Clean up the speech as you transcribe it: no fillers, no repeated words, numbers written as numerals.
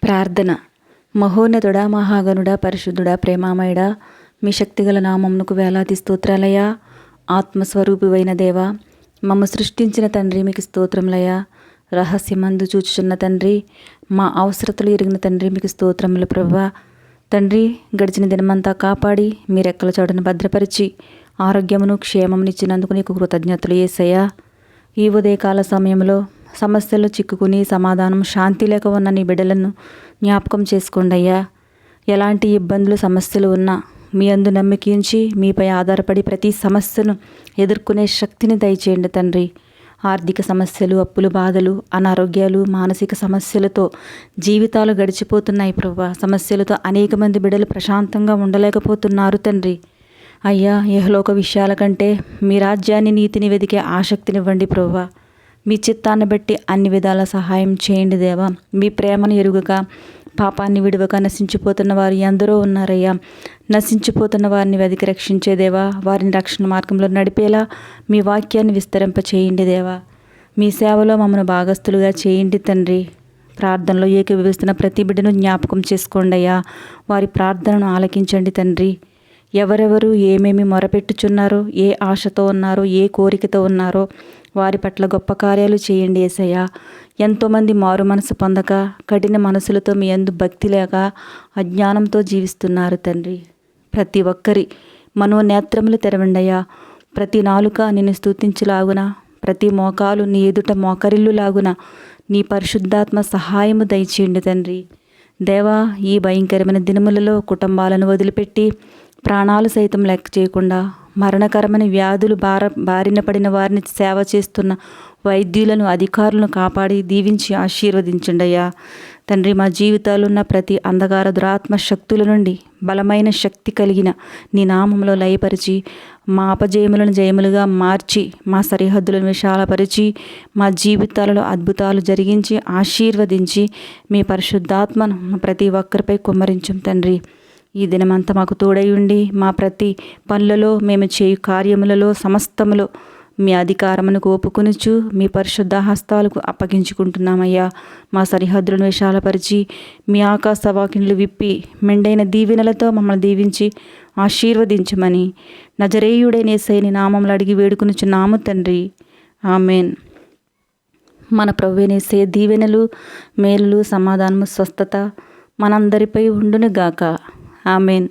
ప్రార్థన. మహోన్నతుడా, మహాగణుడా, పరిశుద్ధుడా, ప్రేమామయుడా, మీ శక్తిగల నామమునకు వేలాది స్తోత్రాలయ్యా. ఆత్మస్వరూపివైన దేవా, మమ్ము సృష్టించిన తండ్రి మీకు స్తోత్రములయ్యా. రహస్యమందు చూచుచున్న తండ్రి, మా అవసరతలు ఎరిగిన తండ్రి మీకు స్తోత్రములు ప్రభువా. తండ్రి, గడిచిన దినమంతా కాపాడి మీ రెక్కల చాటును భద్రపరిచి ఆరోగ్యమును క్షేమమునిచ్చినందుకు నీకు కృతజ్ఞతలు యేసయ్యా. ఈ ఉదయకాల సమయంలో సమస్యలు చిక్కుకుని సమాధానం శాంతి లేక ఉన్న నీ బిడ్డలను జ్ఞాపకం చేసుకోండి అయ్యా. ఎలాంటి ఇబ్బందులు సమస్యలు ఉన్నా మీ అందు నమ్మికించి మీపై ఆధారపడి ప్రతి సమస్యను ఎదుర్కొనే శక్తిని దయచేయండి తండ్రి. ఆర్థిక సమస్యలు, అప్పులు, బాధలు, అనారోగ్యాలు, మానసిక సమస్యలతో జీవితాలు గడిచిపోతున్నాయి ప్రభువా. సమస్యలతో అనేక మంది బిడ్డలు ప్రశాంతంగా ఉండలేకపోతున్నారు తండ్రి. అయ్యా, ఇహలోక విషయాల కంటే మీ రాజ్యాన్ని, నీతిని వెదికే ఆసక్తినివ్వండి ప్రభువా. మీ చిత్తాన్ని బట్టి అన్ని విధాల సహాయం చేయండి దేవా. మీ ప్రేమను ఎరుగక, పాపాన్ని విడువక నశించిపోతున్న వారు ఎందరో ఉన్నారయ్యా. నశించిపోతున్న వారిని వెదికి రక్షించే దేవా, వారిని రక్షణ మార్గంలో నడిపేలా మీ వాక్యాన్ని విస్తరింప చేయండి దేవా. మీ సేవలో మమ్మల్ని భాగస్థులుగా చేయండి తండ్రి. ప్రార్థనలో ఏకీభవిస్తున్న ప్రతి బిడ్డను జ్ఞాపకం చేసుకోండి అయ్యా. వారి ప్రార్థనను ఆలకించండి తండ్రి. ఎవరెవరు ఏమేమి మొరపెట్టుచున్నారో, ఏ ఆశతో ఉన్నారో, ఏ కోరికతో ఉన్నారో వారి పట్ల గొప్ప కార్యాలు చేయండి యేసయ్యా. ఎంతోమంది మారు మనసు పొందక కఠిన మనసులతో మీ యందు భక్తి లేక అజ్ఞానంతో జీవిస్తున్నారు తండ్రి. ప్రతి ఒక్కరి మనోనేత్రములు తెరవండయ్యా. ప్రతి నాలుక నిన్ను స్తుతించులాగున, ప్రతి మోకాలు నీ ఎదుట మోకరిల్లులాగున నీ పరిశుద్ధాత్మ సహాయము దయచేయండి తండ్రి. దేవా, ఈ భయంకరమైన దినములలో కుటుంబాలను వదిలిపెట్టి ప్రాణాలు సైతం లెక్క చేయకుండా మరణకరమైన వ్యాధులు బారిన పడిన వారిని సేవ చేస్తున్న వైద్యులను, అధికారులను కాపాడి దీవించి ఆశీర్వదించండి అయ్యా. తండ్రి, మా జీవితాలు ఉన్న ప్రతి అంధకార దురాత్మ శక్తుల నుండి బలమైన శక్తి కలిగిన నీ నామంలో లయపరిచి మా అపజయములను జయములుగా మార్చి మా సరిహద్దులను విశాలపరిచి మా జీవితాలలో అద్భుతాలు జరిగించి ఆశీర్వదించి మీ పరిశుద్ధాత్మను ప్రతి ఒక్కరిపై కుమ్మరించం తండ్రి. ఈ దినమంతా మాకు తోడై ఉండి మా ప్రతి పనులలో, మేము చేయు కార్యములలో సమస్తములో మీ అధికారమునకు ఒప్పుకొనుచు మీ పరిశుద్ధ హస్తాలకు అప్పగించుకుంటున్నామయ్యా. మా సరిహద్దులను విశాలపరిచి మీ ఆకాశ వాకిన్లు విప్పి మెండైన దీవెనలతో మమ్మల్ని దీవించి ఆశీర్వదించమని నజరేయుడైన యేసయ్య నామములో అడిగి వేడుకొనుచున్నాము తండ్రి. ఆమెన్. మన ప్రభువైన యేసయ్య దీవెనలు, మేలులు, సమాధానము, స్వస్థత మనందరిపై ఉండునుగాక. ఆమెన్.